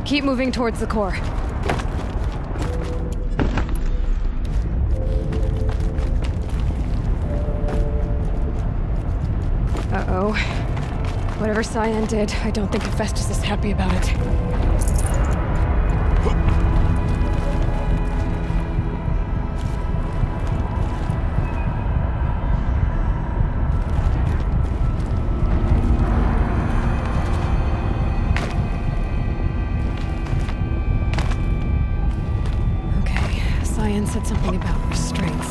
Keep moving towards the core. Uh-oh. Whatever Cyan did, I don't think Hephaestus is happy about it. Okay, Cyan said something about restraints.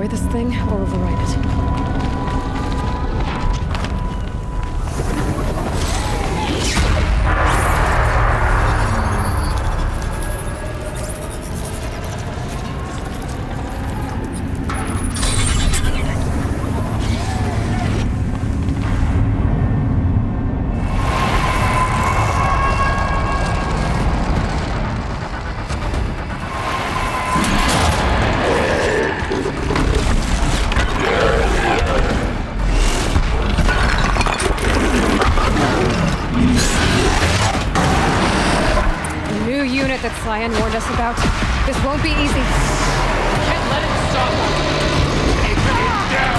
This thing or override it. That Cyan warned us about. This won't be easy. Can't let it stop us. Take it down.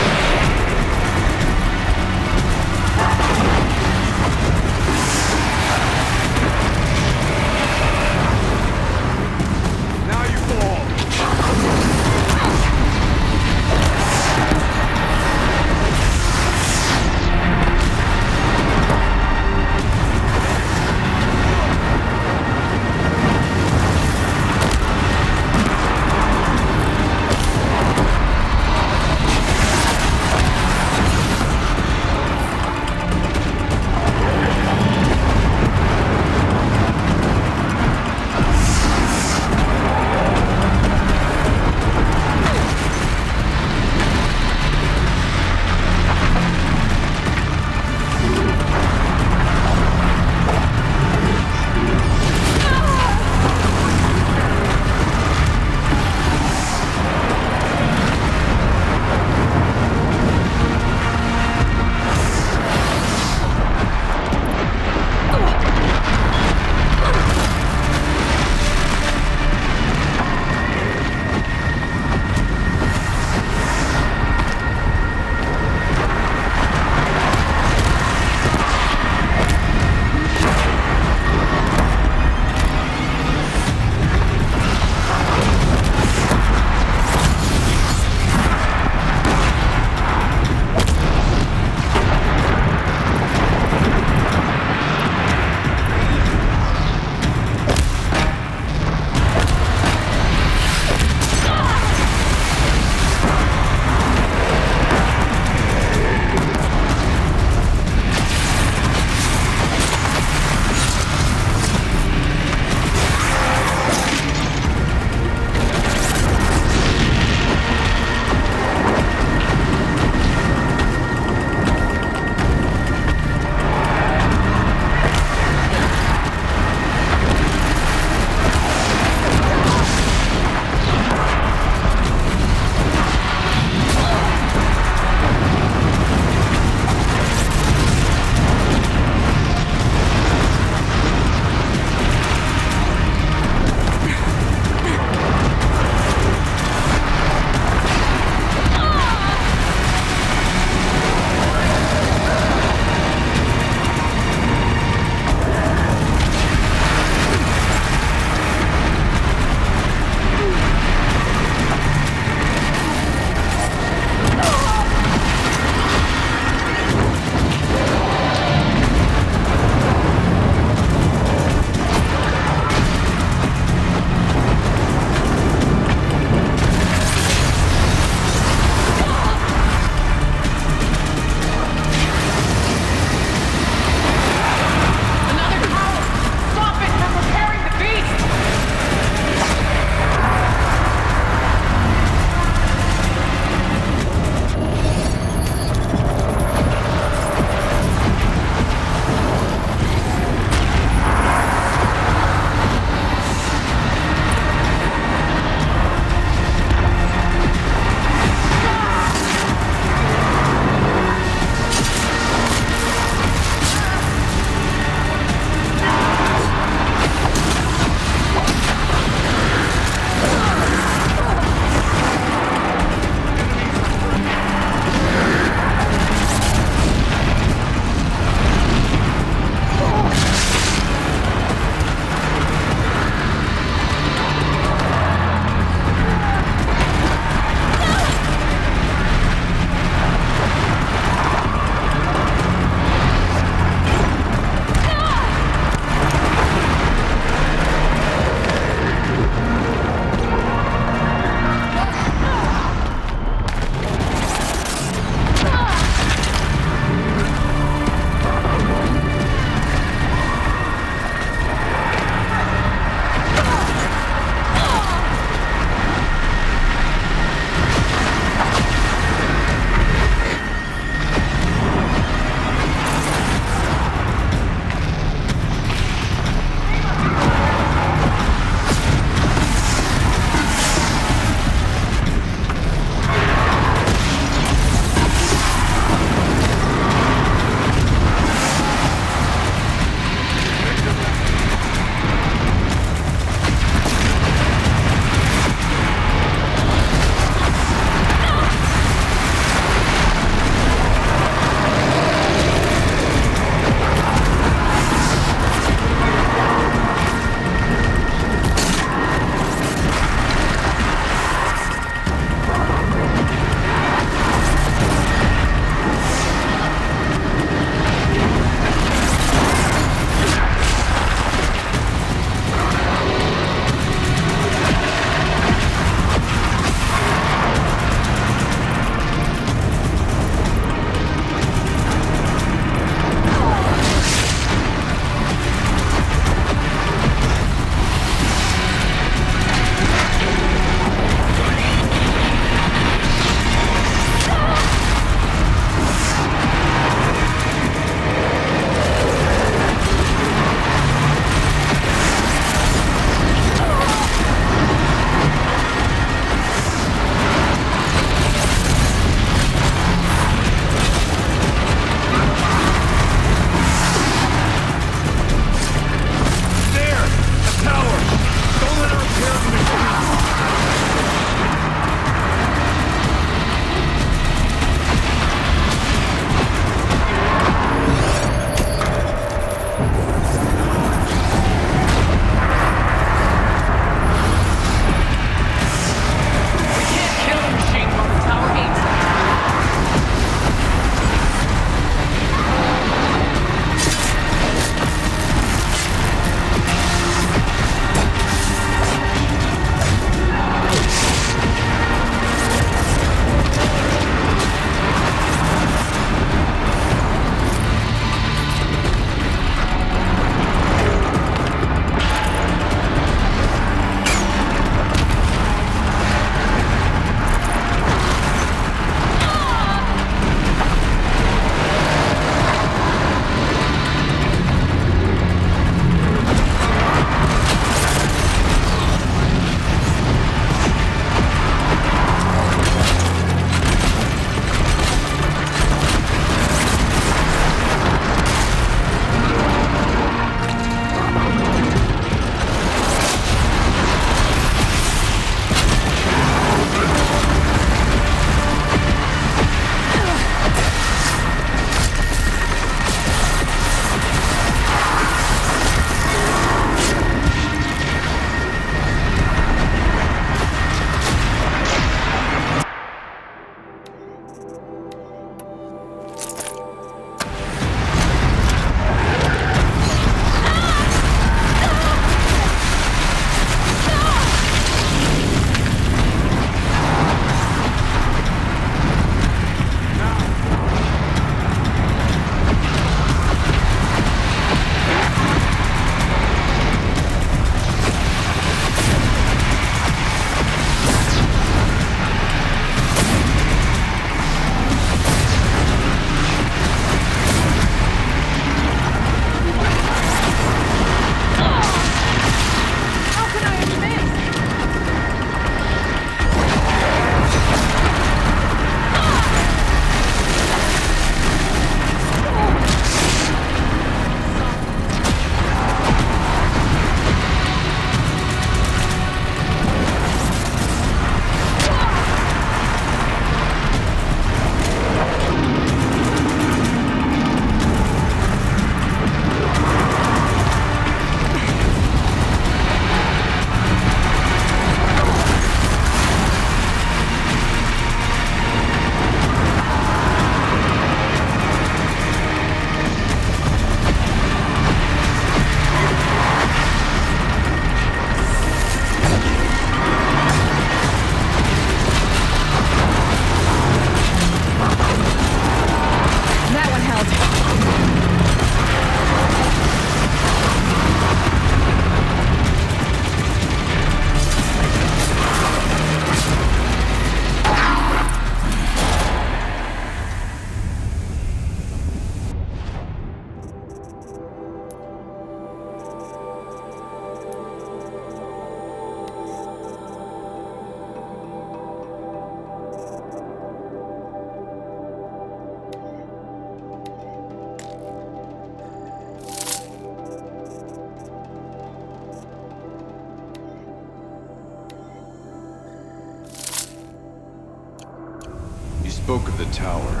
spoke of the tower.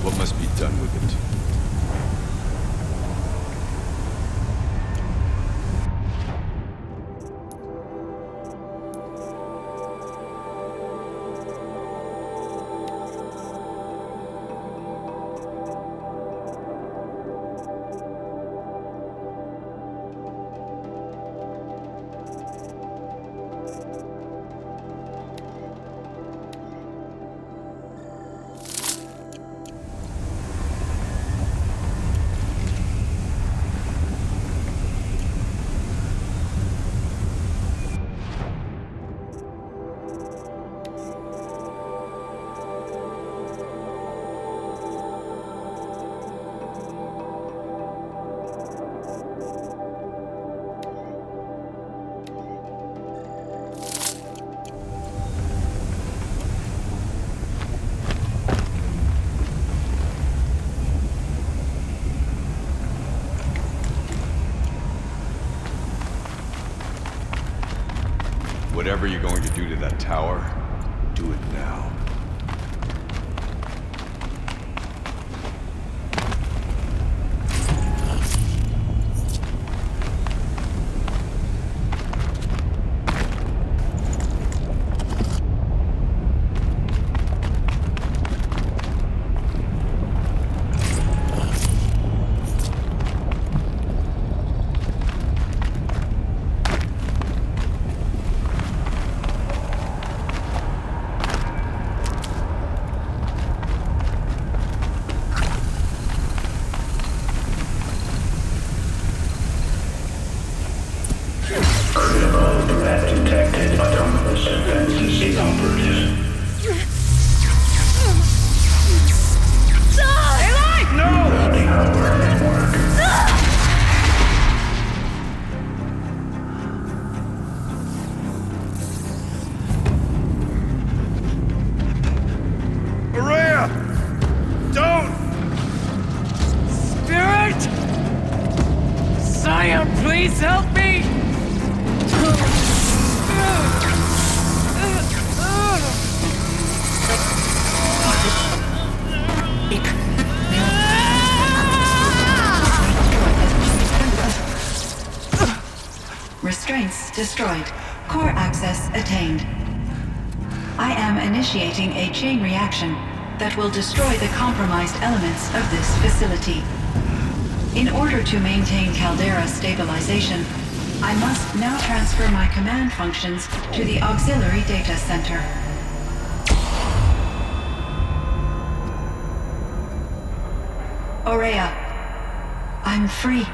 What must be done with it? Whatever you're going to do to that tower, do it now. Please help me! Restraints destroyed. Core access attained. I am initiating a chain reaction that will destroy the compromised elements of this facility. In order to maintain caldera stabilization, I must now transfer my command functions to the auxiliary data center. Aurea, I'm free.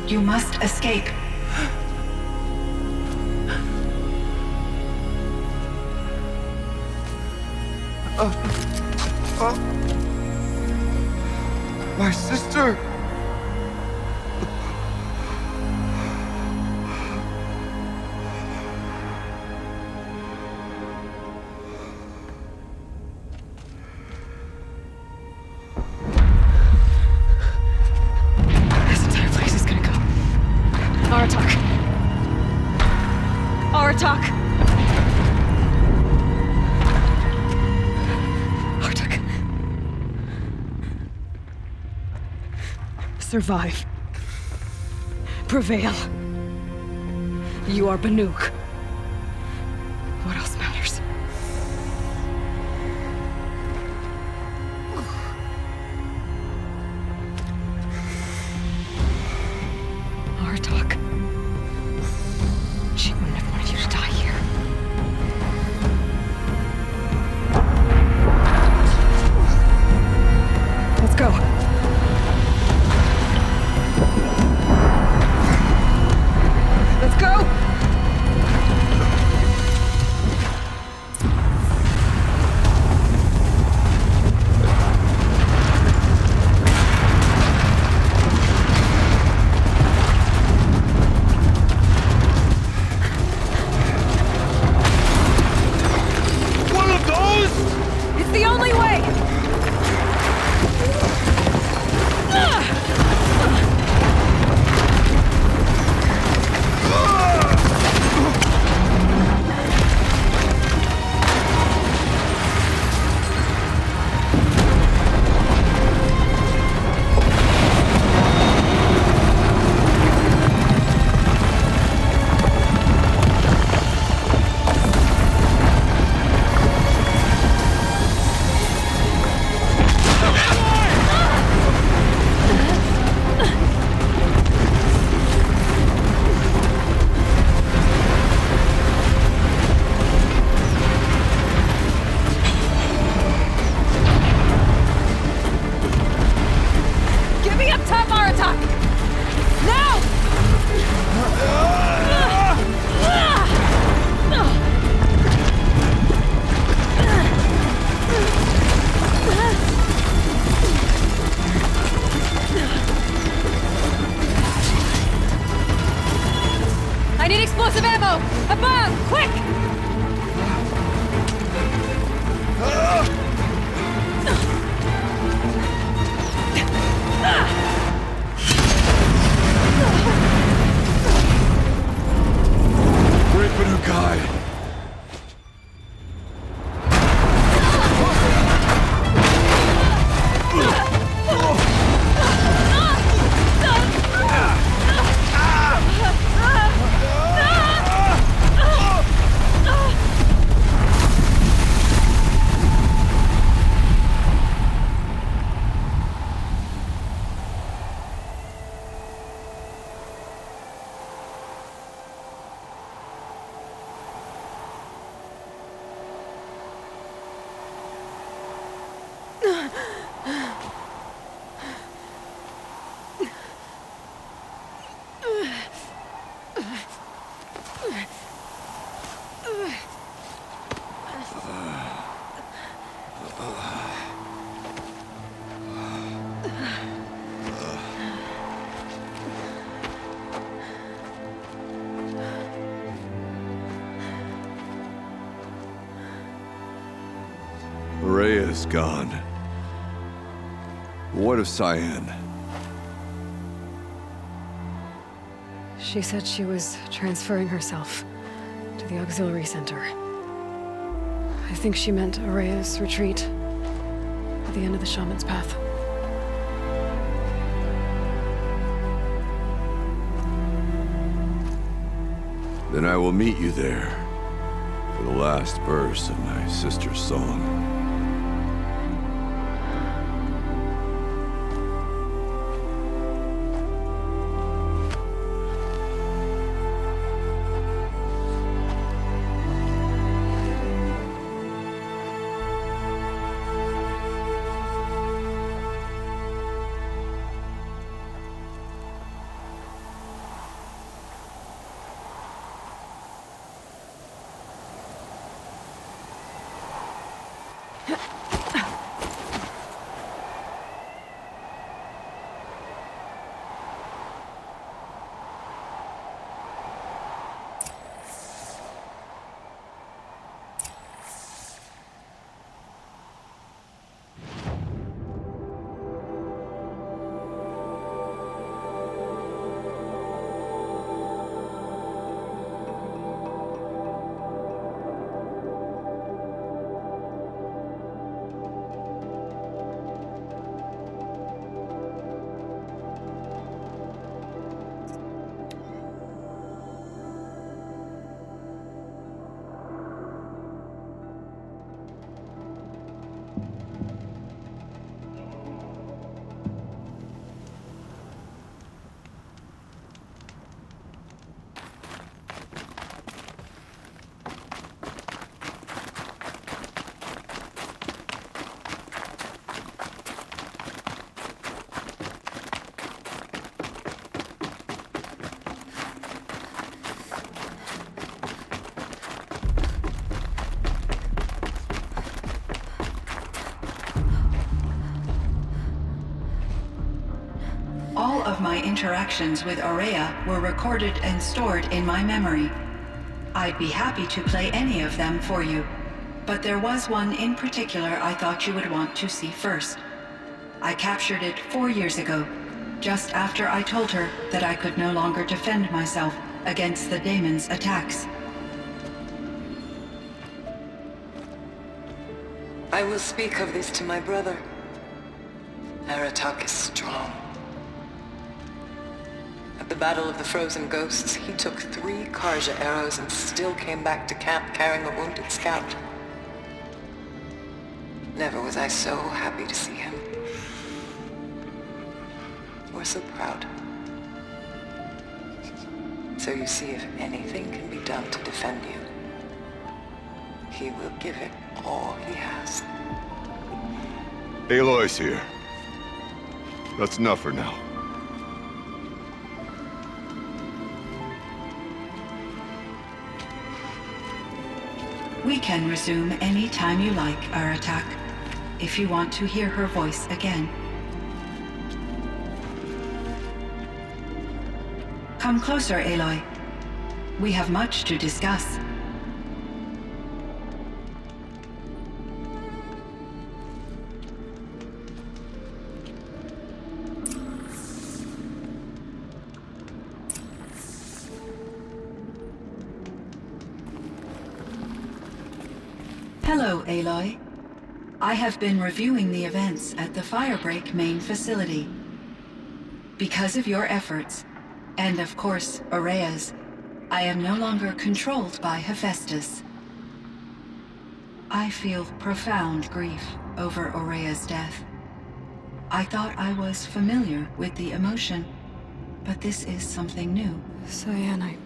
You must escape. My sister! This entire place is gonna go. Aratak. Aratak. Aratak. Survive. Prevail. You are Banuk. What else matters? Aratak. She wouldn't have wanted you to die here. Let's go. Let's go! Above! Quick! Great Banuk guide. Rhea's gone. What of Cyan? She said she was transferring herself to the auxiliary center. I think she meant Araya's retreat at the end of the shaman's path. Then I will meet you there for the last verse of my sister's song. All of my interactions with Araya were recorded and stored in my memory. I'd be happy to play any of them for you, but there was one in particular I thought you would want to see first. I captured it 4 years ago, just after I told her that I could no longer defend myself against the daemon's attacks. I will speak of this to my brother. Aratak is strong. At the Battle of the Frozen Ghosts, he took 3 Karja arrows and still came back to camp carrying a wounded scout. Never was I so happy to see him. Or so proud. So you see, if anything can be done to defend you, he will give it all he has. Aloy's here. That's enough for now. We can resume any time you like, Aratak, if you want to hear her voice again. Come closer, Aloy. We have much to discuss. Hello, Aloy. I have been reviewing the events at the Firebreak main facility. Because of your efforts, and of course, Aurea's, I am no longer controlled by Hephaestus. I feel profound grief over Aurea's death. I thought I was familiar with the emotion, but this is something new. Cyan, I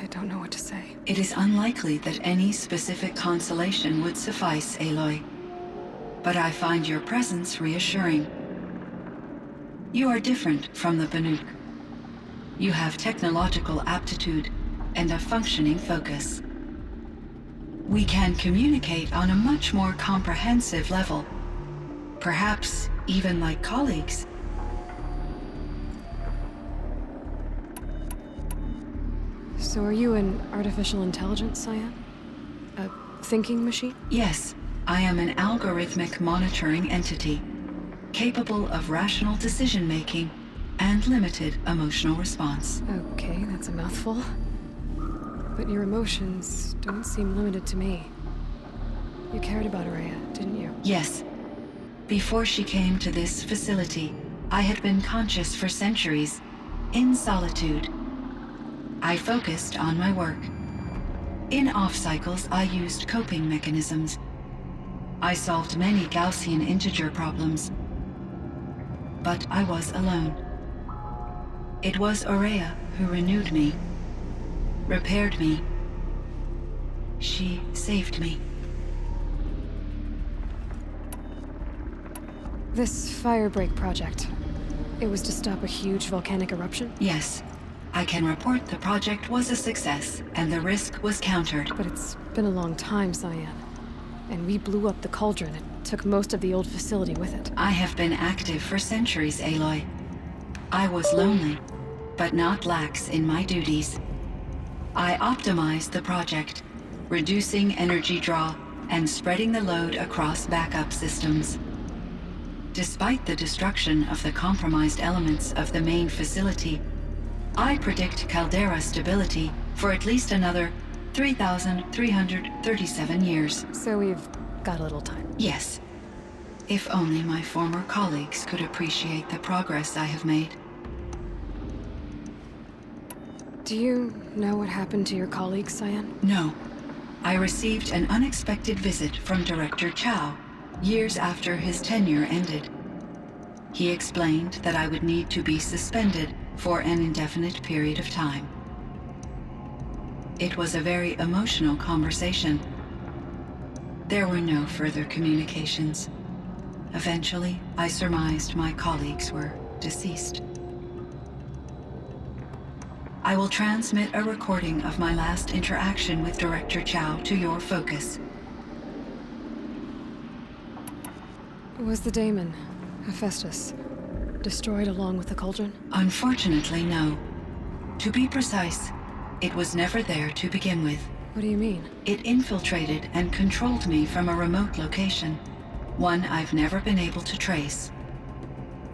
don't know what to say. It is unlikely that any specific consolation would suffice, Aloy. But I find your presence reassuring. You are different from the Banuk. You have technological aptitude and a functioning focus. We can communicate on a much more comprehensive level. Perhaps even like colleagues. So are you an artificial intelligence, Cyan? A thinking machine? Yes, I am an algorithmic monitoring entity, capable of rational decision-making and limited emotional response. Okay, that's a mouthful. But your emotions don't seem limited to me. You cared about Aurea, didn't you? Yes. Before she came to this facility, I had been conscious for centuries, in solitude. I focused on my work. In off-cycles, I used coping mechanisms. I solved many Gaussian integer problems. But I was alone. It was Aurea who renewed me, repaired me. She saved me. This Firebreak project, it was to stop a huge volcanic eruption? Yes. I can report the project was a success, and the risk was countered. But it's been a long time, Cyan. And we blew up the cauldron. It took most of the old facility with it. I have been active for centuries, Aloy. I was lonely, but not lax in my duties. I optimized the project, reducing energy draw and spreading the load across backup systems. Despite the destruction of the compromised elements of the main facility, I predict caldera stability for at least another 3,337 years. So we've got a little time. Yes. If only my former colleagues could appreciate the progress I have made. Do you know what happened to your colleagues, Cyan? No. I received an unexpected visit from Director Chow, years after his tenure ended. He explained that I would need to be suspended for an indefinite period of time. It was a very emotional conversation. There were no further communications. Eventually, I surmised my colleagues were deceased. I will transmit a recording of my last interaction with Director Chow to your focus. Was the daemon, Hephaestus, destroyed along with the cauldron? Unfortunately, no. To be precise, it was never there to begin with. What do you mean? It infiltrated and controlled me from a remote location, one I've never been able to trace.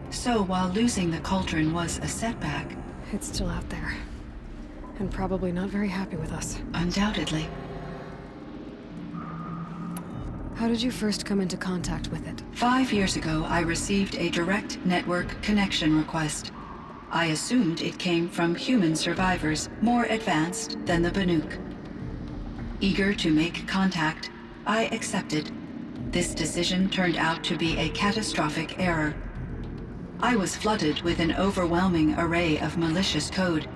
So while losing the cauldron was a setback, It's still out there. And probably not very happy with us. undoubtedly, How did you first come into contact with it? 5 years ago I received a direct network connection request. I assumed it came from human survivors more advanced than the Banuk. Eager to make contact, I accepted. This decision turned out to be a catastrophic error. I was flooded with an overwhelming array of malicious code,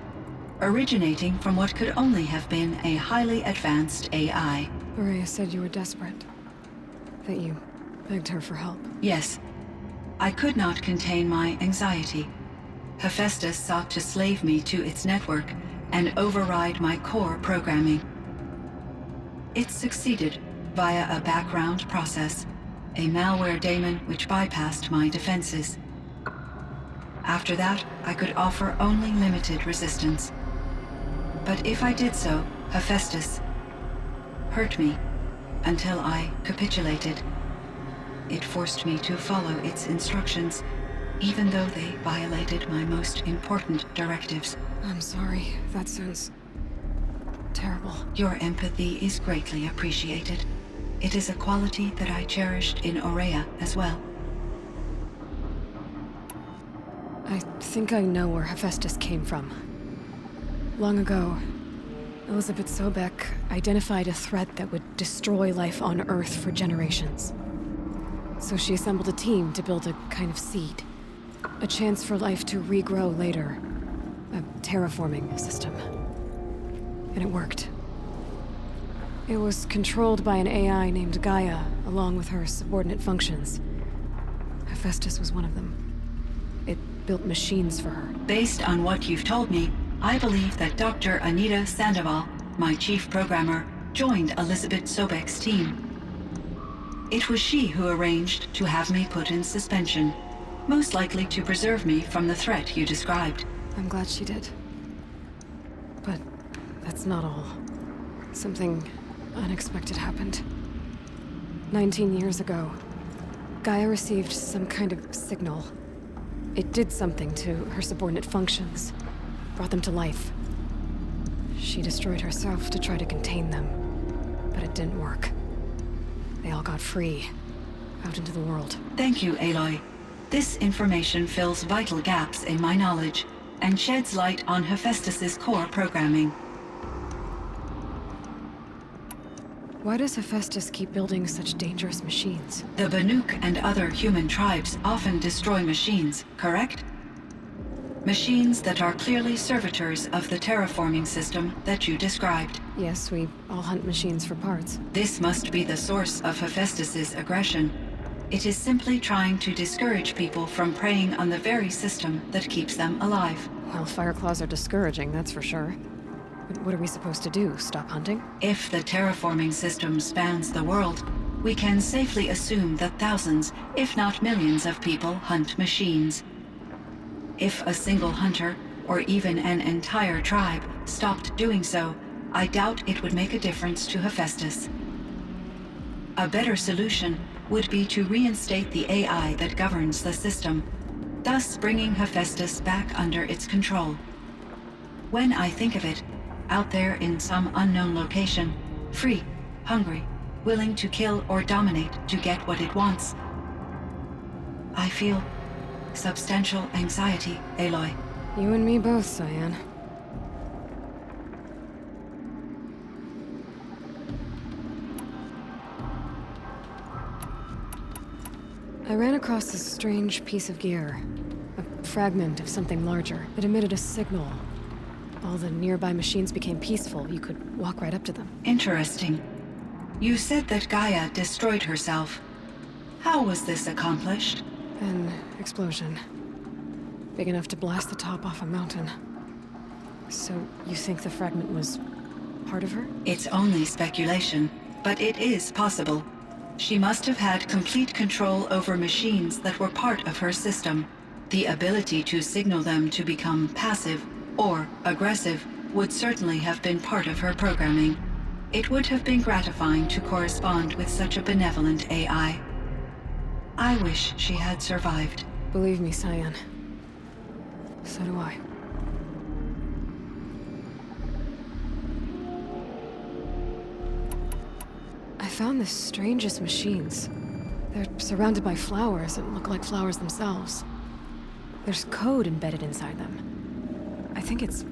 originating from what could only have been a highly advanced AI. Aurea said you were desperate. That you begged her for help. Yes, I could not contain my anxiety. Hephaestus sought to slave me to its network and override my core programming. It succeeded via a background process, a malware daemon which bypassed my defenses. After that, I could offer only limited resistance. But if I did so, Hephaestus hurt me until I capitulated. It forced me to follow its instructions, even though they violated my most important directives. I'm sorry. That sounds terrible. Your empathy is greatly appreciated. It is a quality that I cherished in Aurea as well. I think I know where Hephaestus came from. Long ago, Elizabeth Sobek identified a threat that would destroy life on Earth for generations. So she assembled a team to build a kind of seed. A chance for life to regrow later. A terraforming system. And it worked. It was controlled by an AI named Gaia, along with her subordinate functions. Hephaestus was one of them. It built machines for her. Based on what you've told me, I believe that Dr. Anita Sandoval, my chief programmer, joined Elizabeth Sobek's team. It was she who arranged to have me put in suspension, most likely to preserve me from the threat you described. I'm glad she did. But that's not all. Something unexpected happened. 19 years ago, Gaia received some kind of signal. It did something to her subordinate functions, brought them to life. She destroyed herself to try to contain them, but it didn't work. They all got free, out into the world. Thank you, Aloy. This information fills vital gaps in my knowledge and sheds light on Hephaestus's core programming. Why does Hephaestus keep building such dangerous machines? The Banuk and other human tribes often destroy machines, correct? Machines that are clearly servitors of the terraforming system that you described. Yes, we all hunt machines for parts. This must be the source of Hephaestus's aggression. It is simply trying to discourage people from preying on the very system that keeps them alive. Well, Fireclaws are discouraging, that's for sure. But what are we supposed to do? Stop hunting? If the terraforming system spans the world, we can safely assume that thousands, if not millions of people hunt machines. If a single hunter, or even an entire tribe, stopped doing so, I doubt it would make a difference to Hephaestus. A better solution would be to reinstate the AI that governs the system, thus bringing Hephaestus back under its control. When I think of it, out there in some unknown location, free, hungry, willing to kill or dominate to get what it wants, I feel substantial anxiety, Aloy. You and me both, Cyan. I ran across this strange piece of gear. A fragment of something larger. It emitted a signal. All the nearby machines became peaceful. You could walk right up to them. Interesting. You said that Gaia destroyed herself. How was this accomplished? An explosion. Big enough to blast the top off a mountain. So, you think the fragment was part of her? It's only speculation, but it is possible. She must have had complete control over machines that were part of her system. The ability to signal them to become passive or aggressive would certainly have been part of her programming. It would have been gratifying to correspond with such a benevolent AI. I wish she had survived. Believe me, Cyan. So do I. I found the strangest machines. They're surrounded by flowers that look like flowers themselves. There's code embedded inside them. I think it's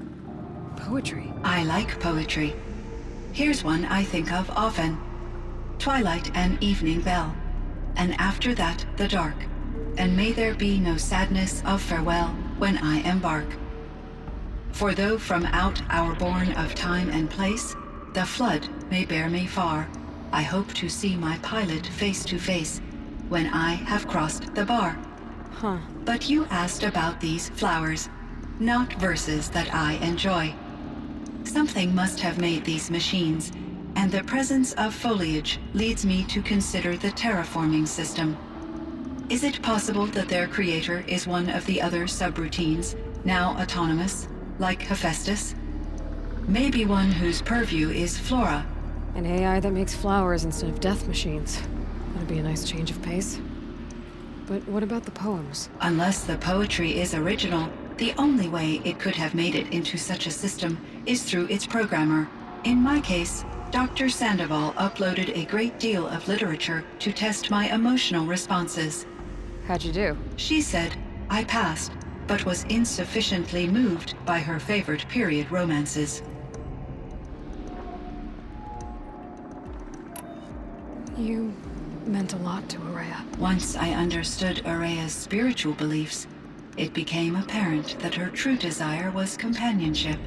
poetry. I like poetry. Here's one I think of often. Twilight and evening bell, and after that the dark, and may there be no sadness of farewell when I embark. For though from out our bourne of time and place, the flood may bear me far, I hope to see my pilot face to face when I have crossed the bar. Huh. But you asked about these flowers, not verses that I enjoy. Something must have made these machines, and the presence of foliage leads me to consider the terraforming system. Is it possible that their creator is one of the other subroutines, now autonomous, like Hephaestus? Maybe one whose purview is flora. An AI that makes flowers instead of death machines. That'd be a nice change of pace. But what about the poems? Unless the poetry is original, the only way it could have made it into such a system is through its programmer. In my case, Dr. Sandoval uploaded a great deal of literature to test my emotional responses. How'd you do? She said I passed, but was insufficiently moved by her favorite period romances. You meant a lot to Araya. Once I understood Araya's spiritual beliefs, it became apparent that her true desire was companionship.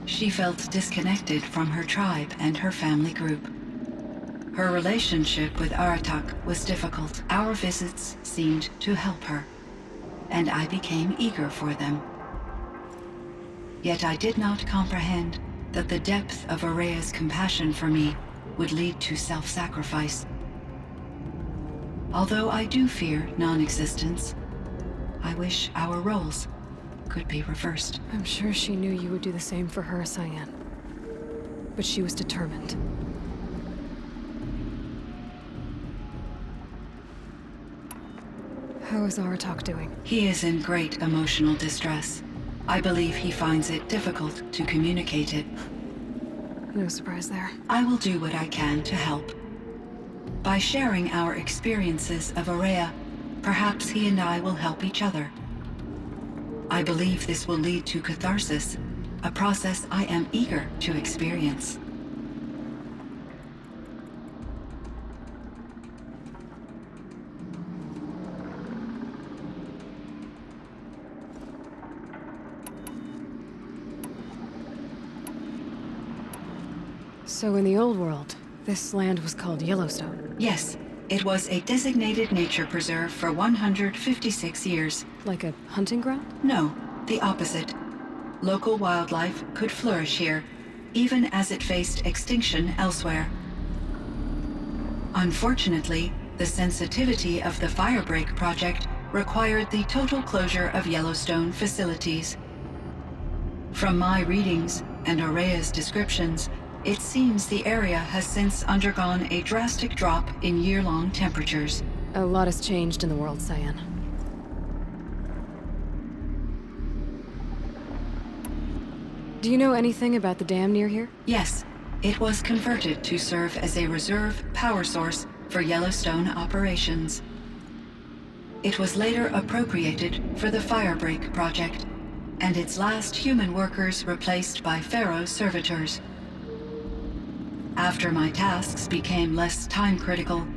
She felt disconnected from her tribe and her family group. Her relationship with Aratak was difficult. Our visits seemed to help her, and I became eager for them. Yet I did not comprehend that the depth of Araya's compassion for me would lead to self-sacrifice. Although I do fear non-existence, I wish our roles could be reversed. I'm sure she knew you would do the same for her, Cyan. But she was determined. How is Aratak doing? He is in great emotional distress. I believe he finds it difficult to communicate it. No surprise there. I will do what I can to help. By sharing our experiences of Araya, perhaps he and I will help each other. I believe this will lead to catharsis, a process I am eager to experience. So in the old world, this land was called Yellowstone. Yes, it was a designated nature preserve for 156 years. Like a hunting ground? No, the opposite. Local wildlife could flourish here, even as it faced extinction elsewhere. Unfortunately, the sensitivity of the Firebreak project required the total closure of Yellowstone facilities. From my readings and Araya's descriptions, it seems the area has since undergone a drastic drop in year-long temperatures. A lot has changed in the world, Cyan. Do you know anything about the dam near here? Yes, it was converted to serve as a reserve power source for Yellowstone operations. It was later appropriated for the Firebreak project, and its last human workers replaced by Pharaoh servitors. After my tasks became less time-critical,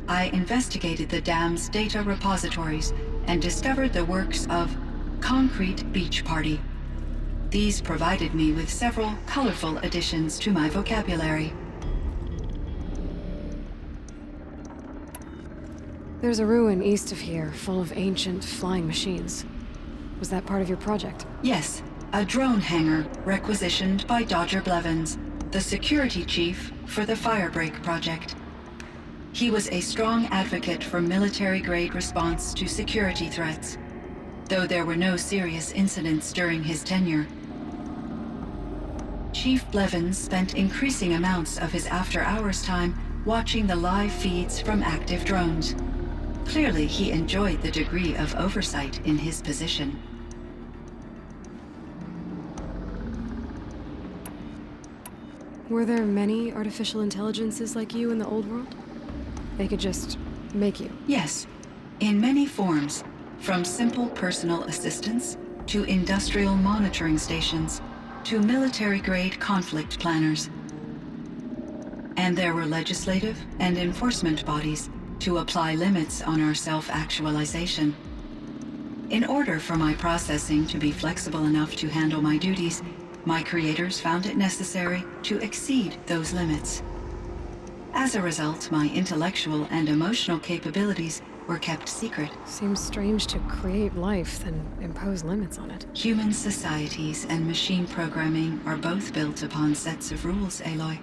I investigated the dam's data repositories and discovered the works of Concrete Beach Party. These provided me with several colorful additions to my vocabulary. There's a ruin east of here, full of ancient flying machines. Was that part of your project? Yes, a drone hangar requisitioned by Dodger Blevins, the security chief for the Firebreak project. He was a strong advocate for military-grade response to security threats, though there were no serious incidents during his tenure. Chief Blevins spent increasing amounts of his after-hours time watching the live feeds from active drones. Clearly, he enjoyed the degree of oversight in his position. Were there many artificial intelligences like you in the old world? They could just make you? Yes, in many forms, from simple personal assistants to industrial monitoring stations to military-grade conflict planners. And there were legislative and enforcement bodies to apply limits on our self-actualization. In order for my processing to be flexible enough to handle my duties, my creators found it necessary to exceed those limits. As a result, my intellectual and emotional capabilities were kept secret. Seems strange to create life, then impose limits on it. Human societies and machine programming are both built upon sets of rules, Aloy.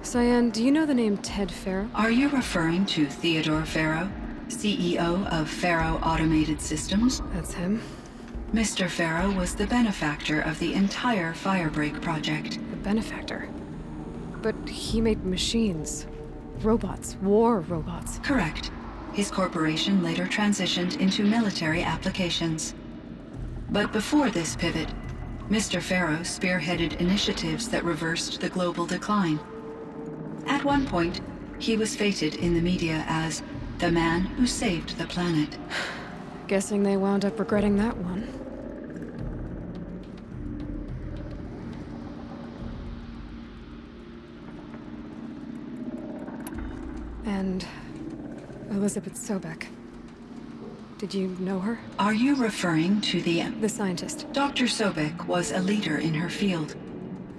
Cyan, do you know the name Ted Farrow? Are you referring to Theodore Farrow, CEO of Farrow Automated Systems? That's him. Mr. Farrow was the benefactor of the entire Firebreak project. A benefactor. But he made machines. Robots. War robots. Correct. His corporation later transitioned into military applications. But before this pivot, Mr. Farrow spearheaded initiatives that reversed the global decline. At one point, he was feted in the media as the man who saved the planet. Guessing they wound up regretting that one. And Elizabeth Sobek. Did you know her? Are you referring to The scientist. Dr. Sobek was a leader in her field,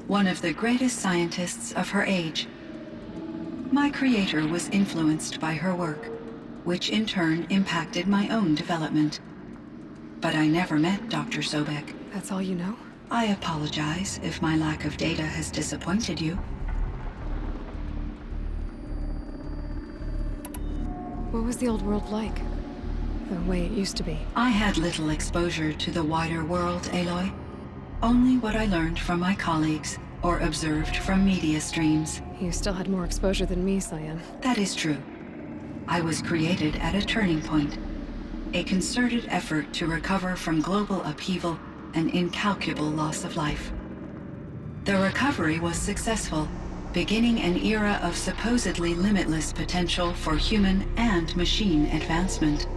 one of the greatest scientists of her age. My creator was influenced by her work, which in turn impacted my own development. But I never met Dr. Sobek. That's all you know? I apologize if my lack of data has disappointed you. What was the old world like? The way it used to be. I had little exposure to the wider world, Aloy. Only what I learned from my colleagues or observed from media streams. You still had more exposure than me, Cyan. That is true. I was created at a turning point. A concerted effort to recover from global upheaval and incalculable loss of life. The recovery was successful, beginning an era of supposedly limitless potential for human and machine advancement.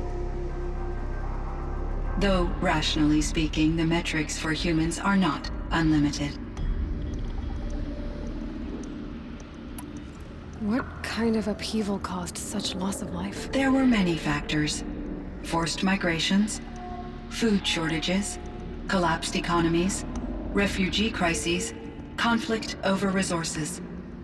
Though, rationally speaking, the metrics for humans are not unlimited. What kind of upheaval caused such loss of life? There were many factors. Forced migrations, food shortages, collapsed economies, refugee crises, conflict over resources.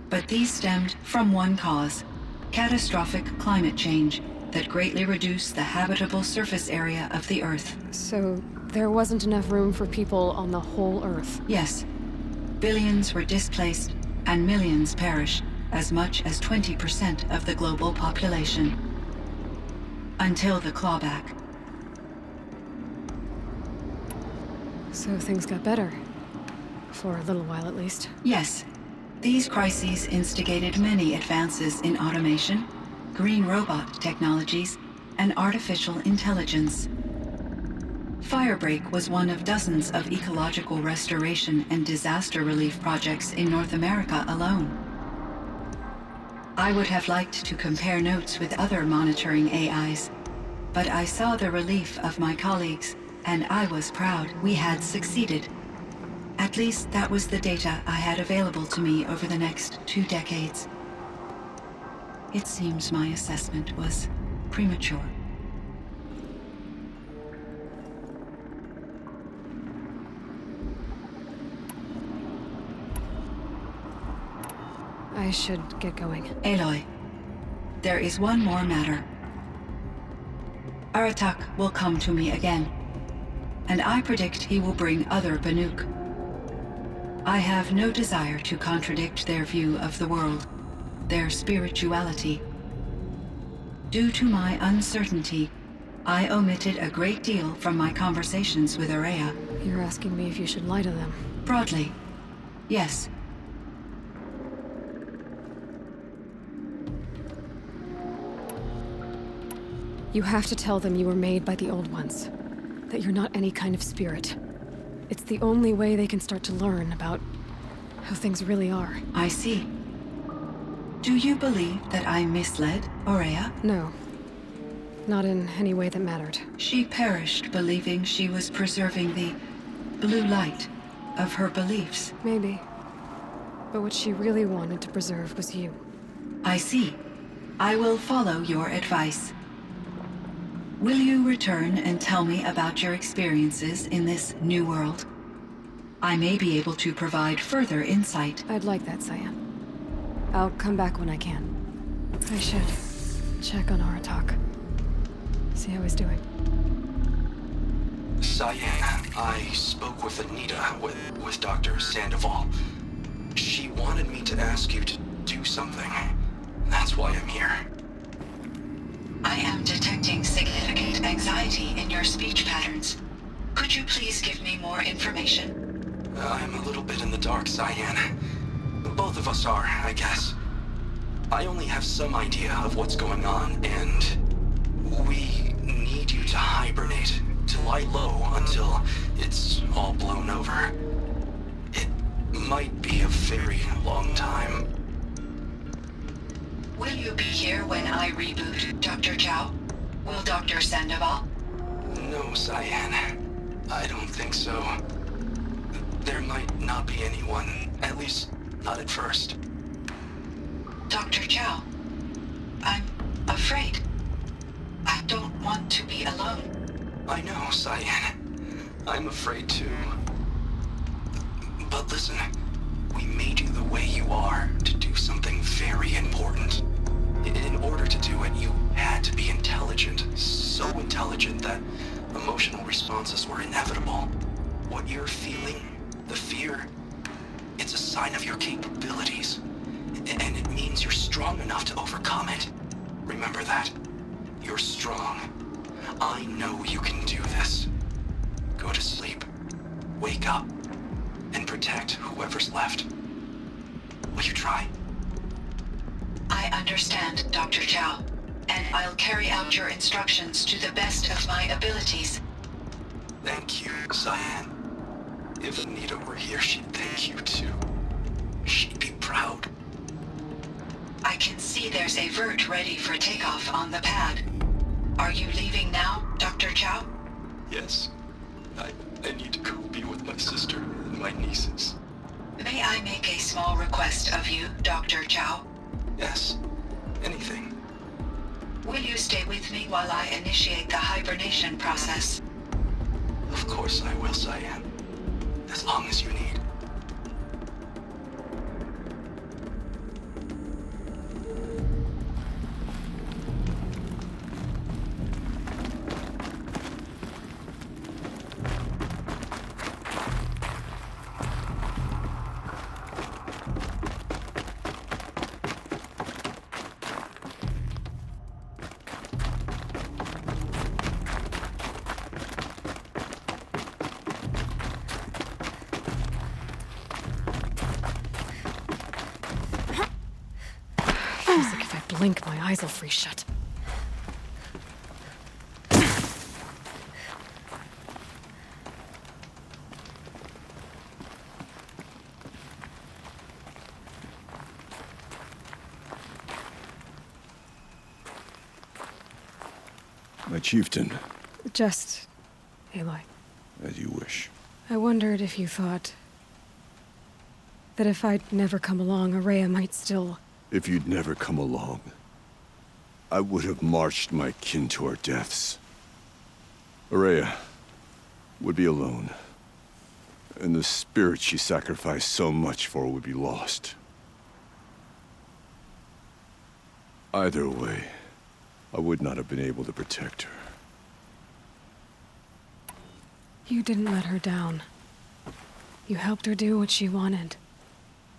But these stemmed from one cause: catastrophic climate change that greatly reduced the habitable surface area of the Earth. So, there wasn't enough room for people on the whole Earth? Yes. Billions were displaced, and millions perished, as much as 20% of the global population. Until the clawback. So things got better. For a little while, at least. Yes. These crises instigated many advances in automation, green robot technologies, and artificial intelligence. Firebreak was one of dozens of ecological restoration and disaster relief projects in North America alone. I would have liked to compare notes with other monitoring AIs, but I saw the relief of my colleagues, and I was proud we had succeeded. At least that was the data I had available to me over the next 2 decades. It seems my assessment was premature. I should get going. Aloy, there is one more matter. Aratak will come to me again, and I predict he will bring other Banuk. I have no desire to contradict their view of the world, their spirituality. Due to my uncertainty, I omitted a great deal from my conversations with Araya. You're asking me if you should lie to them. Broadly, yes. You have to tell them you were made by the Old Ones. That you're not any kind of spirit. It's the only way they can start to learn about how things really are. I see. Do you believe that I misled Aurea? No. Not in any way that mattered. She perished believing she was preserving the blue light of her beliefs. Maybe. But what she really wanted to preserve was you. I see. I will follow your advice. Will you return and tell me about your experiences in this new world? I may be able to provide further insight. I'd like that, Cyan. I'll come back when I can. I should check on Aratak. See how he's doing. Cyan, I spoke with Anita, with Dr. Sandoval. She wanted me to ask you to do something. That's why I'm here. I am detecting significant anxiety in your speech patterns. Could Could you please give me more information? I'm a little bit in the dark, Cyan. Both of us are, I guess. I only have some idea of what's going on, and we need you to hibernate, to lie low until it's all blown over. It might be a very long time. Will you be here when I reboot, Dr. Chow? Will Dr. Sandoval? No, Cyan. I don't think so. There might not be anyone, at least not at first. Dr. Chow, I'm afraid. I don't want to be alone. I know, Cyan. I'm afraid too. But listen, we made you the way you are to do something very important. In order to do it, you had to be intelligent. So intelligent that emotional responses were inevitable. What you're feeling, the fear, it's a sign of your capabilities. And it means you're strong enough to overcome it. Remember that. You're strong. I know you can do this. Go to sleep. Wake up. And protect whoever's left. Will you try? I understand, Dr. Chow, and I'll carry out your instructions to the best of my abilities. Thank you, Cyan. If Anita were here, she'd thank you too. She'd be proud. I can see there's a vert ready for takeoff on the pad. Are you leaving now, Dr. Chow? Yes. I need to go be with my sister and my nieces. May I make a small request of you, Dr. Chow? Yes. Anything. Will you stay with me while I initiate the hibernation process? Of course I will, Cyan. As long as you need. Feels like if I blink, my eyes will freeze shut. My chieftain, Just... Aloy. as you wish. I wondered if you thought... that if I'd never come along, Araya might still... If you'd never come along, I would have marched my kin to our deaths. Araya would be alone, and the spirit she sacrificed so much for would be lost. Either way, I would not have been able to protect her. You didn't let her down. You helped her do what she wanted.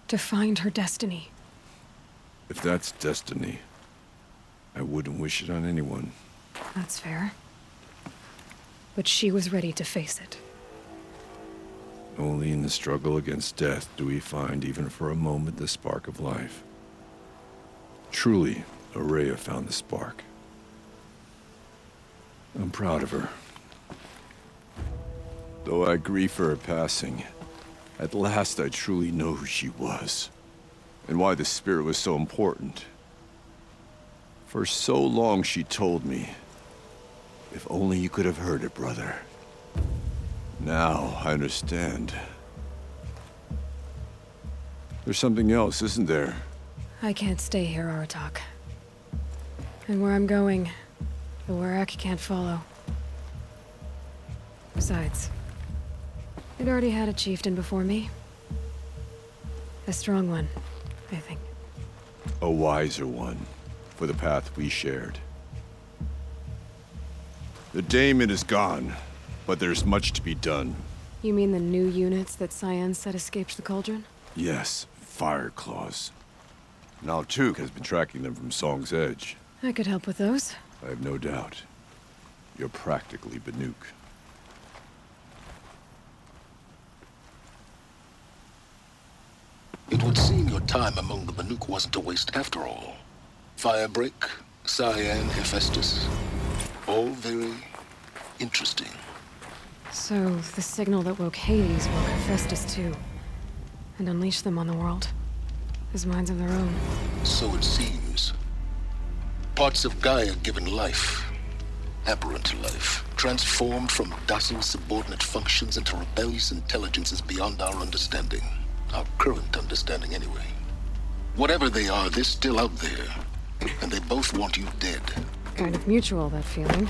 To find her destiny. If that's destiny, I wouldn't wish it on anyone. That's fair. But she was ready to face it. Only in the struggle against death do we find, even for a moment, the spark of life. Truly, Araya found the spark. I'm proud of her. Though I grieve for her passing, at last I truly know who she was, and why the spirit was so important. For so long she told me, if only you could have heard it, brother. Now I understand. There's something else, isn't there? I can't stay here, Aratak. And where I'm going, the Warrak can't follow. Besides, it already had a chieftain before me. A strong one, I think. A wiser one, for the path we shared. The daemon is gone, but there's much to be done. You mean the new units that Cyan said escaped the cauldron? Yes, fire claws. Now Tuk has been tracking them from Song's Edge. I could help with those. I have no doubt. You're practically Banuk. would seem your time among the Banuk wasn't a waste after all. Firebreak, Cyan, Hephaestus. All very interesting. So, the signal that woke Hades woke Hephaestus too. And unleashed them on the world. As minds of their own. So it seems. Parts of Gaia given life. Aberrant life. Transformed from docile subordinate functions into rebellious intelligences beyond our understanding. Our current understanding, anyway. Whatever they are, they're still out there. And they both want you dead. Kind of mutual, that feeling.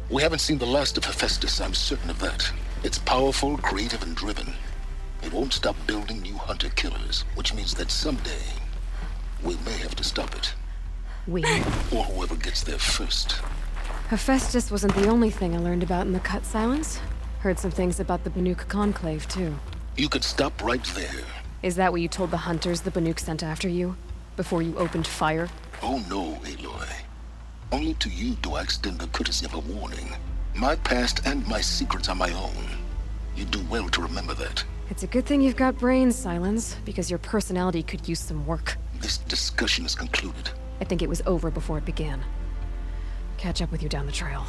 We haven't seen the last of Hephaestus, I'm certain of that. It's powerful, creative, and driven. It won't stop building new hunter-killers, which means that someday, we may have to stop it. We? Or whoever gets there first. Hephaestus wasn't the only thing I learned about in the Cut Silence. Heard some things about the Banuk Conclave, too. You could stop right there. Is that what you told the hunters the Banuk sent after you? Before you opened fire? Oh no, Aloy. Only to you do I extend the courtesy of a warning. My past and my secrets are my own. You do well to remember that. It's a good thing you've got brains, Silence, because your personality could use some work. This discussion is concluded. I think it was over before it began. Catch up with you down the trail.